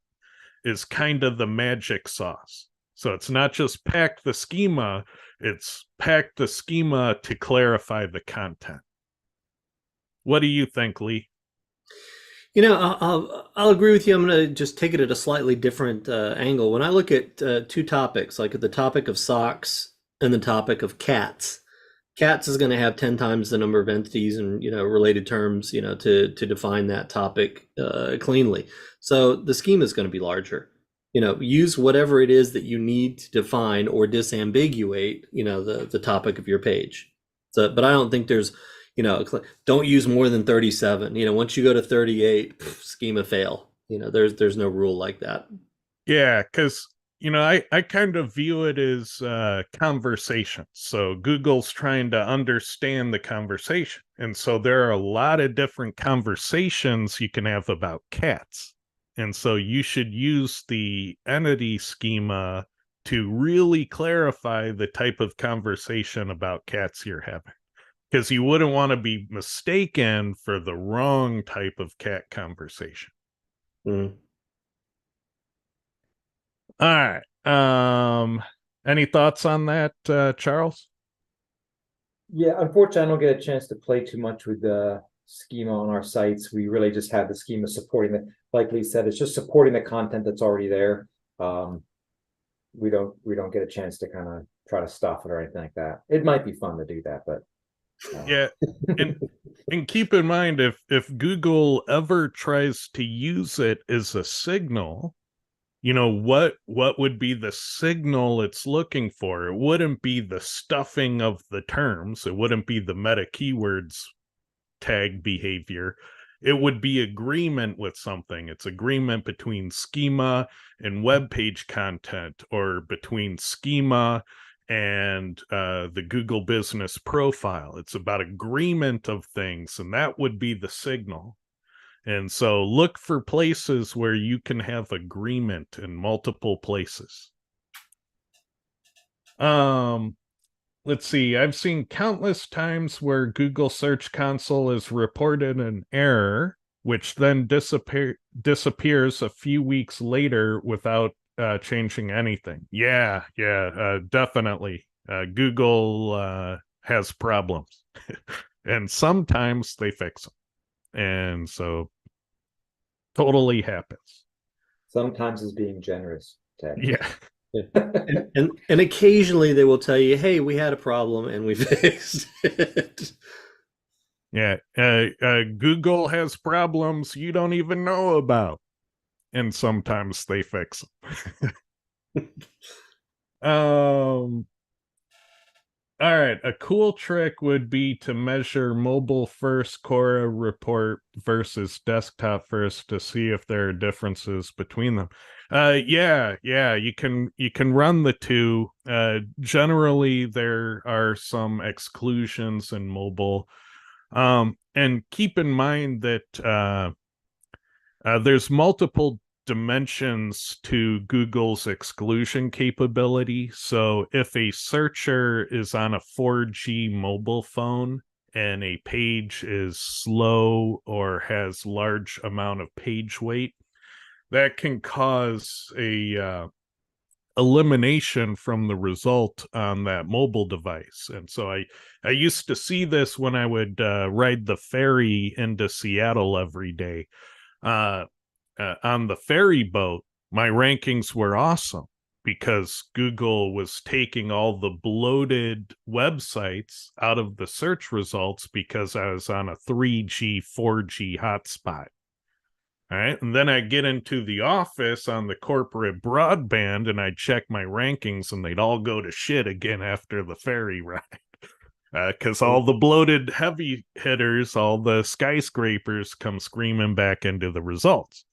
is kind of the magic sauce. So it's not just pack the schema, it's pack the schema to clarify the content. What do you think, Lee? I'll agree with you. I'm going to just take it at a slightly different angle. When I look at two topics, like at the topic of socks and the topic of cats, cats is going to have 10 times the number of entities and related terms to define that topic cleanly. So the schema is going to be larger. Use whatever it is that you need to define or disambiguate the topic of your page. So, but I don't think there's don't use more than 37. Once you go to 38, schema fail. There's no rule like that. Yeah, because I kind of view it as conversation. So Google's trying to understand the conversation. And so there are a lot of different conversations you can have about cats. And so you should use the entity schema to really clarify the type of conversation about cats you're having, because you wouldn't want to be mistaken for the wrong type of cat conversation. Mm. All right. Any thoughts on that, Charles? Yeah, unfortunately, I don't get a chance to play too much with the schema on our sites. We really just have the schema supporting the, like Lee said, it's just supporting the content that's already there. We don't get a chance to kind of try to stuff it or anything like that. It might be fun to do that, but yeah. And keep in mind, if Google ever tries to use it as a signal, what would be the signal it's looking for? It wouldn't be the stuffing of the terms. It wouldn't be the meta keywords tag behavior. It would be agreement with something. It's agreement between schema and web page content, or between schema and the Google business profile. It's about agreement of things, and that would be the signal. And so look for places where you can have agreement in multiple places. Let's see. I've seen countless times where Google Search Console has reported an error, which then disappears a few weeks later without changing anything. Yeah, definitely. Google has problems, and sometimes they fix them. And so totally happens. Sometimes it's being generous, Ted. Yeah. And occasionally they will tell you, hey, we had a problem and we fixed it. Yeah. Google has problems you don't even know about, and sometimes they fix them. All right, a cool trick would be to measure mobile first Quora report versus desktop first to see if there are differences between them. Yeah, you can run the two. Generally there are some exclusions in mobile. And keep in mind that there's multiple dimensions to Google's exclusion capability. So if a searcher is on a 4G mobile phone and a page is slow or has large amount of page weight, that can cause a elimination from the result on that mobile device. And so I used to see this when I would ride the ferry into Seattle every day. On the ferry boat, my rankings were awesome because Google was taking all the bloated websites out of the search results because I was on a 3G, 4G hotspot. All right. And then I get into the office on the corporate broadband and I check my rankings and they'd all go to shit again after the ferry ride. Because all the bloated heavy hitters, all the skyscrapers come screaming back into the results.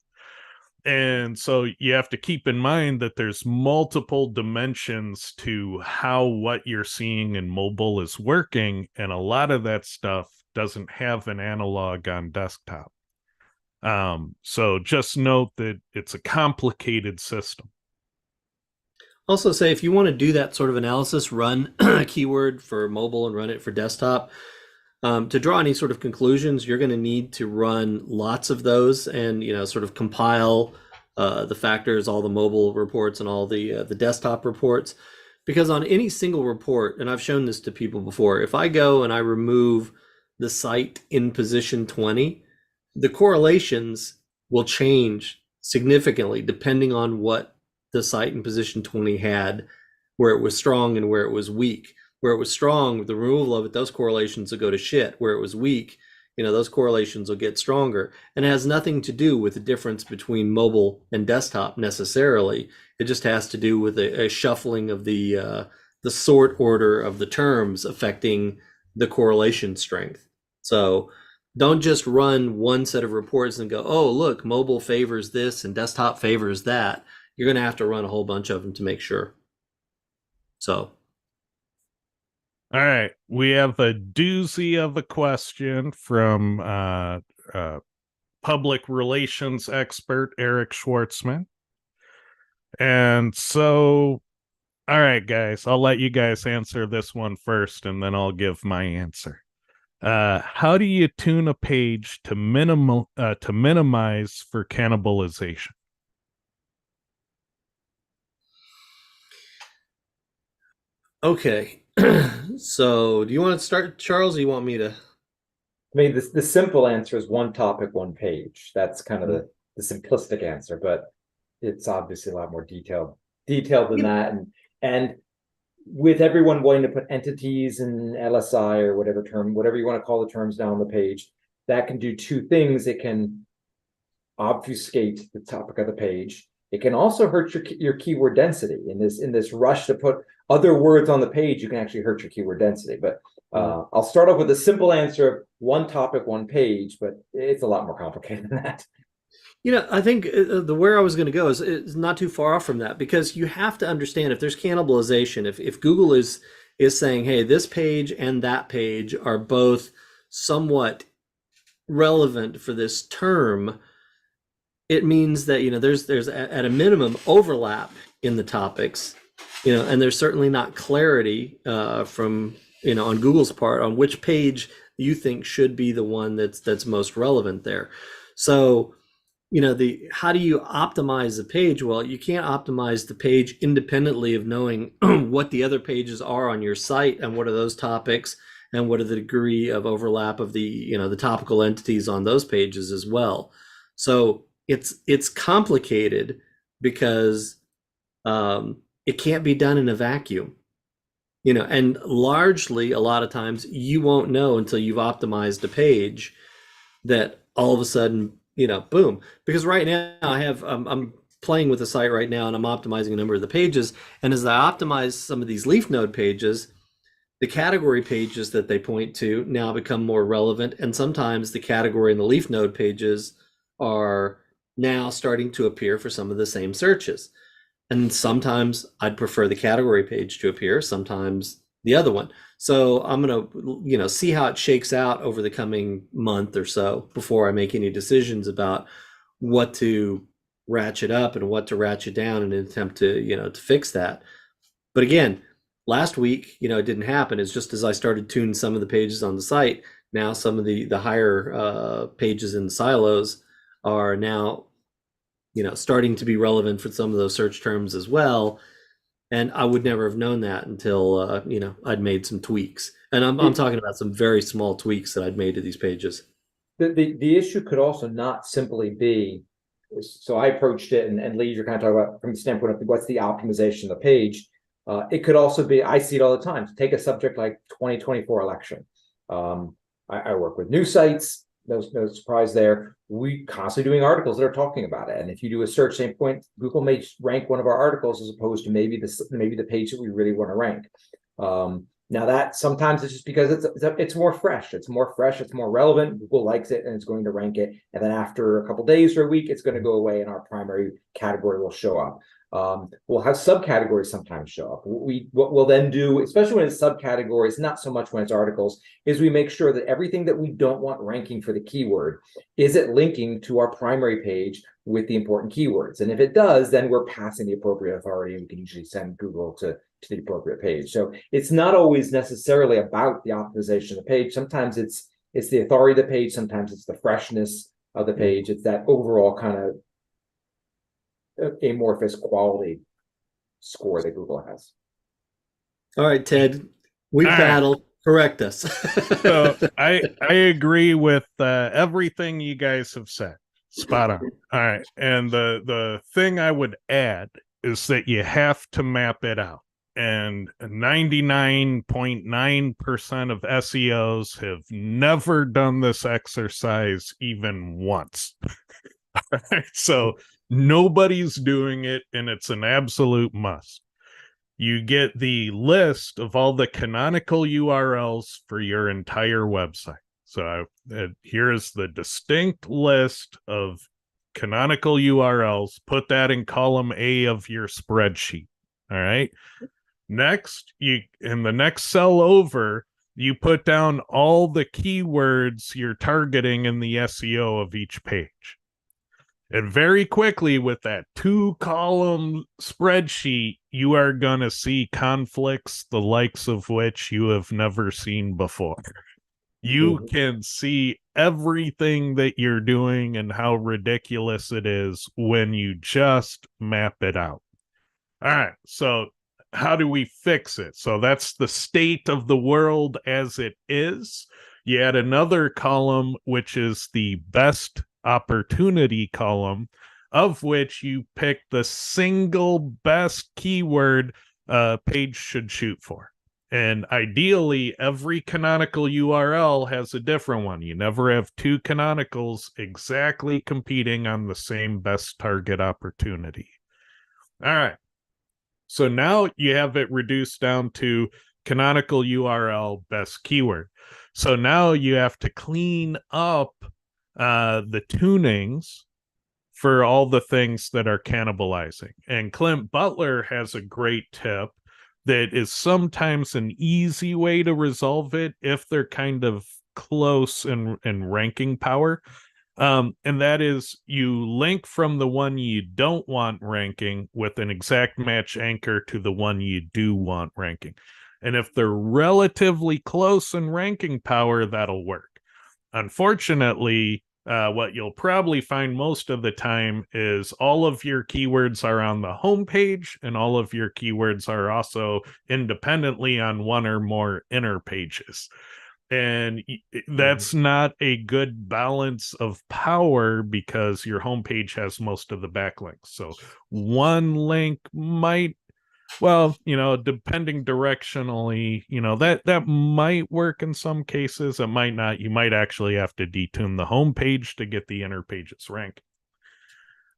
And so you have to keep in mind that there's multiple dimensions to how what you're seeing in mobile is working. And a lot of that stuff doesn't have an analog on desktop. So just note that it's a complicated system. Also say, if you want to do that sort of analysis, run a keyword for mobile and run it for desktop. To draw any sort of conclusions, you're going to need to run lots of those and, sort of compile the factors, all the mobile reports and all the desktop reports. Because on any single report, and I've shown this to people before, if I go and I remove the site in position 20, the correlations will change significantly depending on what the site in position 20 had, where it was strong and where it was weak. Where it was strong, with the removal of it, those correlations will go to shit. Where it was weak, those correlations will get stronger. And it has nothing to do with the difference between mobile and desktop necessarily. It just has to do with a shuffling of the sort order of the terms affecting the correlation strength. So don't just run one set of reports and go, oh, look, mobile favors this and desktop favors that. You're going to have to run a whole bunch of them to make sure. So. All right, we have a doozy of a question from public relations expert Eric Schwartzman. And so, all right, guys, I'll let you guys answer this one first, and then I'll give my answer. How do you tune a page to minimize for cannibalization? Okay. So do you want to start, Charles, or you want me to? I mean, the simple answer is one topic, one page. That's kind of the simplistic answer, but it's obviously a lot more detailed than that. And with everyone wanting to put entities and LSI or whatever you want to call the terms down on the page, that can do two things. It can obfuscate the topic of the page. It can also hurt your keyword density. In this rush to put other words on the page, you can actually hurt your keyword density. But I'll start off with a simple answer of one topic, one page, but it's a lot more complicated than that. I think where I was going to go is not too far off from that, because you have to understand if there's cannibalization, if Google is saying, hey, this page and that page are both somewhat relevant for this term, it means that there's at a minimum overlap in the topics, and there's certainly not clarity from on Google's part on which page you think should be the one that's most relevant there. So how do you optimize the page? Well, you can't optimize the page independently of knowing what the other pages are on your site and what are those topics and what are the degree of overlap of the the topical entities on those pages as well. So it's complicated because it can't be done in a vacuum, and largely a lot of times you won't know until you've optimized a page that all of a sudden boom. Because right now I'm playing with the site right now and I'm optimizing a number of the pages. And as I optimize some of these leaf node pages, the category pages that they point to now become more relevant. And sometimes the category and the leaf node pages are now starting to appear for some of the same searches. And sometimes I'd prefer the category page to appear, sometimes the other one. So I'm going to, see how it shakes out over the coming month or so before I make any decisions about what to ratchet up and what to ratchet down in an attempt to, to fix that. But again, last week, it didn't happen. It's just as I started tuning some of the pages on the site, now some of the higher pages in silos are now, starting to be relevant for some of those search terms as well. And I would never have known that until, I'd made some tweaks. And I'm talking about some very small tweaks that I'd made to these pages. The issue could also not simply be, so I approached it, and Lee, you're kind of talking about from the standpoint of what's the optimization of the page. It could also be, I see it all the time, take a subject like 2024 election. I work with news sites, no surprise there. We constantly doing articles that are talking about it. And if you do a search standpoint, Google may rank one of our articles as opposed to maybe the page that we really want to rank. Now that sometimes it's just because it's more fresh. It's more fresh. It's more relevant. Google likes it and it's going to rank it. And then after a couple of days or a week, it's going to go away and our primary category will show up. We'll have subcategories sometimes show up. What we'll then do, especially when it's subcategories, not so much when it's articles, is we make sure that everything that we don't want ranking for the keyword, is it linking to our primary page with the important keywords? And if it does, then we're passing the appropriate authority and we can usually send Google to the appropriate page. So it's not always necessarily about the optimization of the page. Sometimes it's the authority of the page. Sometimes it's the freshness of the page. It's that overall kind of amorphous quality score that Google has. All right, Ted, we battled. Correct us. So I agree with everything you guys have said. Spot on. All right. And the thing I would add is that you have to map it out. And 99.9% of SEOs have never done this exercise even once. All right. So nobody's doing it, and it's an absolute must. You get the list of all the canonical URLs for your entire website. So here's the distinct list of canonical URLs. Put that in column A of your spreadsheet. All right. Next, in the next cell over, you put down all the keywords you're targeting in the SEO of each page. And very quickly, with that 2-column spreadsheet, you are going to see conflicts the likes of which you have never seen before. You can see everything that you're doing and how ridiculous it is when you just map it out. All right, so how do we fix it? So that's the state of the world as it is. You add another column, which is the best opportunity column, of which you pick the single best keyword a page should shoot for. And ideally, every canonical URL has a different one. You never have two canonicals exactly competing on the same best target opportunity. All right. So now you have it reduced down to canonical URL, best keyword. So now you have to clean up the tunings for all the things that are cannibalizing. And Clint Butler has a great tip that is sometimes an easy way to resolve it if they're kind of close in ranking power. And that is you link from the one you don't want ranking with an exact match anchor to the one you do want ranking. And if they're relatively close in ranking power, that'll work. Unfortunately, what you'll probably find most of the time is all of your keywords are on the home page, and all of your keywords are also independently on one or more inner pages. And that's not a good balance of power because your homepage has most of the backlinks. So one link might, well, depending directionally, that might work in some cases. It might not. You might actually have to detune the homepage to get the inner pages ranked.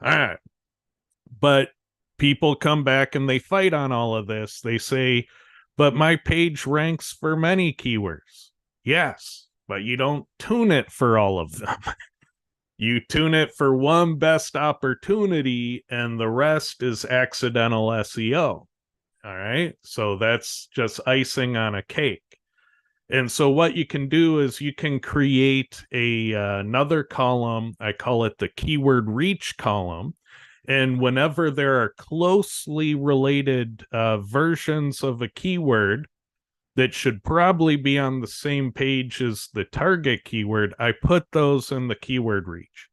All right. But people come back and they fight on all of this. They say, but my page ranks for many keywords. Yes, but you don't tune it for all of them. You tune it for one best opportunity, and the rest is accidental SEO. All right. So that's just icing on a cake. And so what you can do is you can create another column. I call it the keyword reach column. And whenever there are closely related versions of a keyword that should probably be on the same page as the target keyword, I put those in the keyword reach.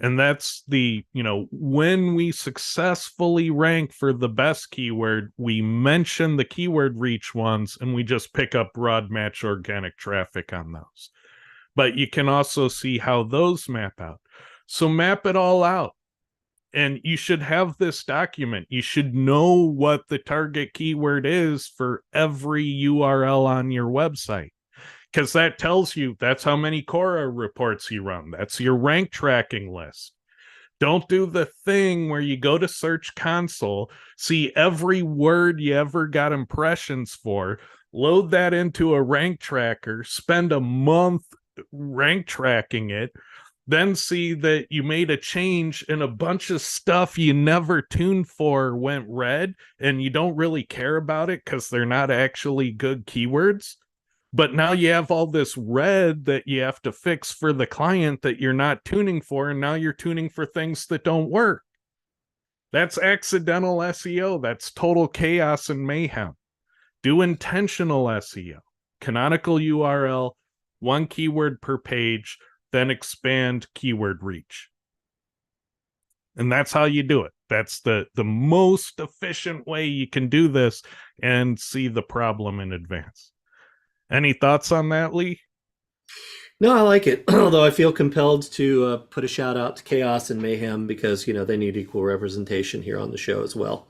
And that's when we successfully rank for the best keyword, we mention the keyword reach ones and we just pick up broad match organic traffic on those. But you can also see how those map out. So map it all out. And you should have this document. You should know what the target keyword is for every URL on your website, because that tells you that's how many Quora reports you run. That's your rank tracking list. Don't do the thing where you go to Search Console, see every word you ever got impressions for, load that into a rank tracker, spend a month rank tracking it, then see that you made a change and a bunch of stuff you never tuned for went red, and you don't really care about it because they're not actually good keywords. But now you have all this red that you have to fix for the client that you're not tuning for, and now you're tuning for things that don't work. That's accidental SEO. That's total chaos and mayhem. Do intentional SEO. Canonical URL, one keyword per page, then expand keyword reach. And that's how you do it. That's the most efficient way you can do this and see the problem in advance. Any thoughts on that, Lee? No, I like it. Although I feel compelled to put a shout out to Chaos and Mayhem because, they need equal representation here on the show as well.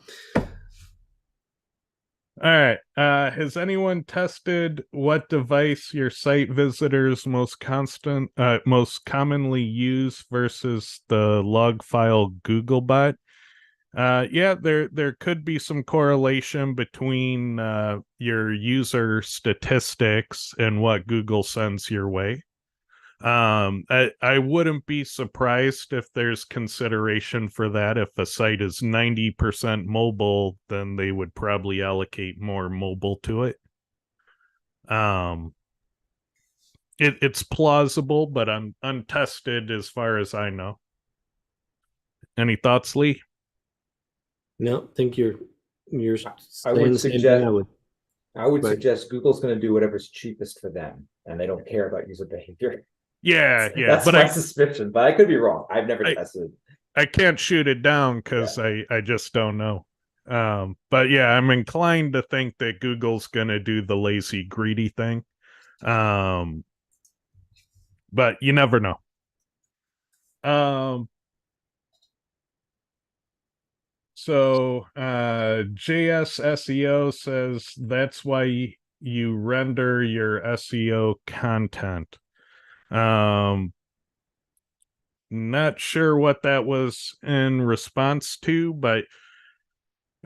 All right. Has anyone tested what device your site visitors most commonly use versus the log file Googlebot? Yeah, there could be some correlation between your user statistics and what Google sends your way. I wouldn't be surprised if there's consideration for that. If a site is 90% mobile, then they would probably allocate more mobile to it. It's plausible, but untested as far as I know. Any thoughts, Lee? No, I think you're I would suggest Right. suggest Google's going to do whatever's cheapest for them, and they don't care about user behavior. Yeah. That's but my suspicion, but I could be wrong. I've never tested. I can't shoot it down because I just don't know. But yeah, I'm inclined to think that Google's gonna do the lazy, greedy thing. But you never know. So JSSEO says that's why you render your SEO content. Not sure what that was in response to, but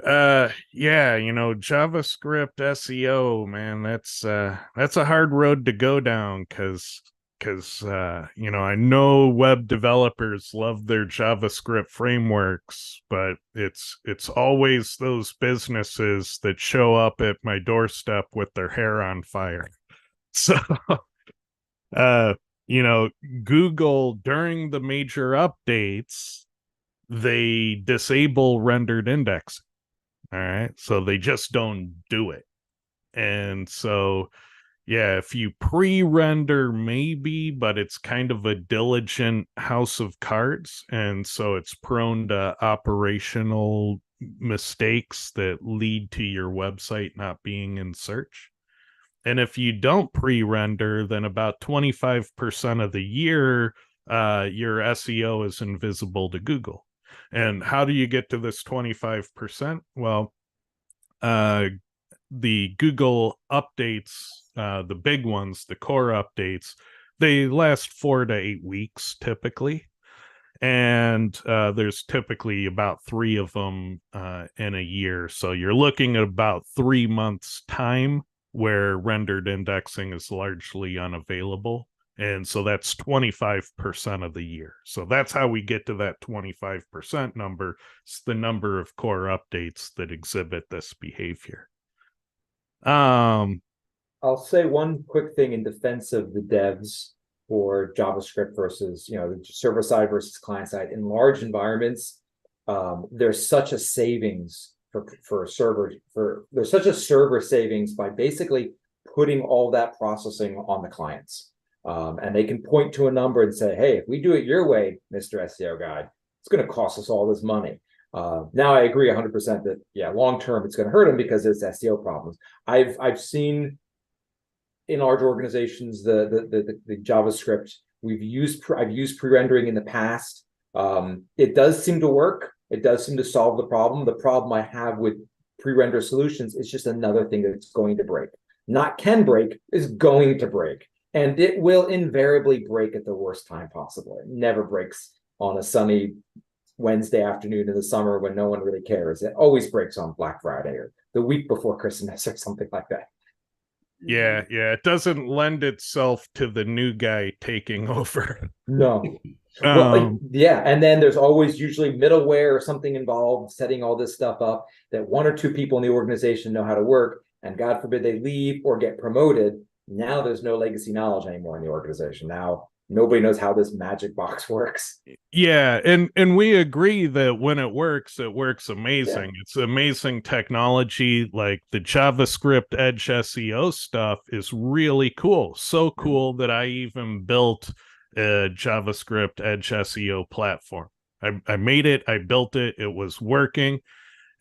yeah, JavaScript SEO, man, that's a hard road to go down because I know web developers love their JavaScript frameworks, but it's always those businesses that show up at my doorstep with their hair on fire. So uh Google, during the major updates, they disable rendered indexing. All right. So they just don't do it. And so, yeah, if you pre-render, maybe, but it's kind of a diligent house of cards. And so it's prone to operational mistakes that lead to your website not being in search. And if you don't pre-render, then about 25% of the year, your SEO is invisible to Google. And how do you get to this 25%? Well, the Google updates, the big ones, the core updates, they last 4 to 8 weeks typically. And there's typically about 3 of them in a year. So you're looking at about 3 months' time where rendered indexing is largely unavailable. And so that's 25% of the year. So that's how we get to that 25% number. It's the number of core updates that exhibit this behavior. I'll say one quick thing in defense of the devs for JavaScript versus, the server side versus client side. In large environments, there's such a savings for servers. There's such a server savings by basically putting all that processing on the clients. And they can point to a number and say, hey, if we do it your way, Mr. SEO guy, it's going to cost us all this money. Now I agree 100% that, yeah, long term it's going to hurt them because there's SEO problems. I've seen in large organizations the JavaScript I've used pre-rendering in the past. It does seem to work. It does seem to solve the problem. The problem I have with pre-render solutions is just another thing that's going to break. Not can break, is going to break. And it will invariably break at the worst time possible. It never breaks on a sunny Wednesday afternoon in the summer when no one really cares. It always breaks on Black Friday or the week before Christmas or something like that. Yeah, it doesn't lend itself to the new guy taking over. No. Well, yeah, and then there's always usually middleware or something involved setting all this stuff up that 1 or 2 people in the organization know how to work, and God forbid they leave or get promoted. Now there's no legacy knowledge anymore in the organization. Now nobody knows how this magic box works. Yeah, and we agree that when it works amazing. Yeah. It's amazing technology. Like the JavaScript Edge SEO stuff is really cool. So cool that I even built a JavaScript Edge SEO platform. I made it, I built it, it was working.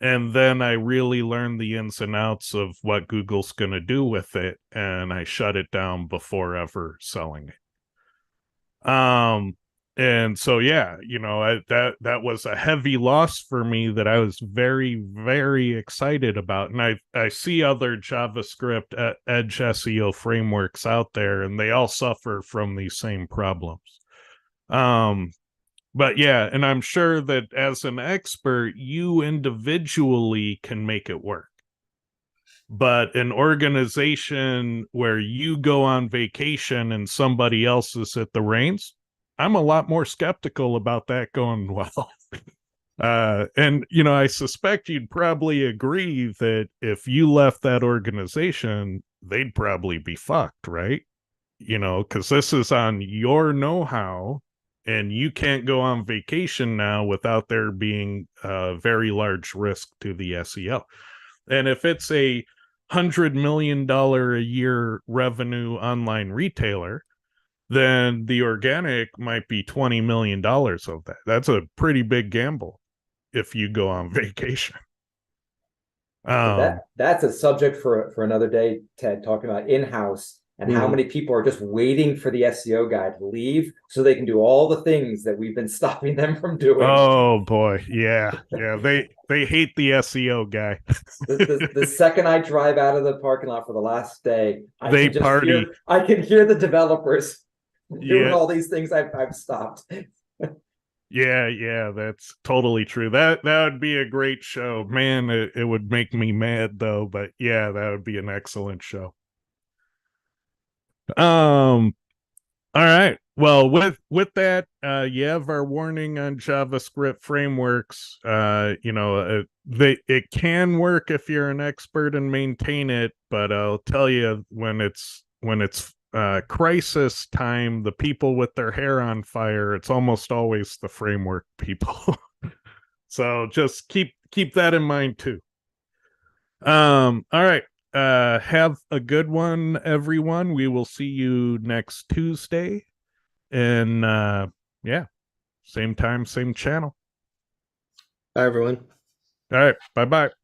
And then I really learned the ins and outs of what Google's going to do with it. And I shut it down before ever selling it. And so, yeah, that was a heavy loss for me that I was very, very excited about. And I see other JavaScript Edge SEO frameworks out there, and they all suffer from these same problems. But yeah, and I'm sure that as an expert, you individually can make it work. But an organization where you go on vacation and somebody else is at the reins, I'm a lot more skeptical about that going well. And, I suspect you'd probably agree that if you left that organization, they'd probably be fucked, right? Because this is on your know-how. And you can't go on vacation now without there being a very large risk to the SEO. And if it's a $100 million a year revenue online retailer, then the organic might be $20 million of that. That's a pretty big gamble if you go on vacation. That's a subject for another day, Ted, talking about in-house and how many people are just waiting for the SEO guy to leave so they can do all the things that we've been stopping them from doing. Oh boy, yeah. They hate the SEO guy. The second I drive out of the parking lot for the last day, They party. I can hear the developers doing Yeah. all these things I've stopped. Yeah, that's totally true. That would be a great show. Man, it would make me mad though, but yeah, that would be an excellent show. All right. Well, with that, you have our warning on JavaScript frameworks. It can work if you're an expert and maintain it, but I'll tell you when it's crisis time, the people with their hair on fire, it's almost always the framework people. So just keep that in mind too. All right. Have a good one, everyone. We will see you next Tuesday. And yeah, same time, same channel. Bye, everyone. All right. Bye-bye.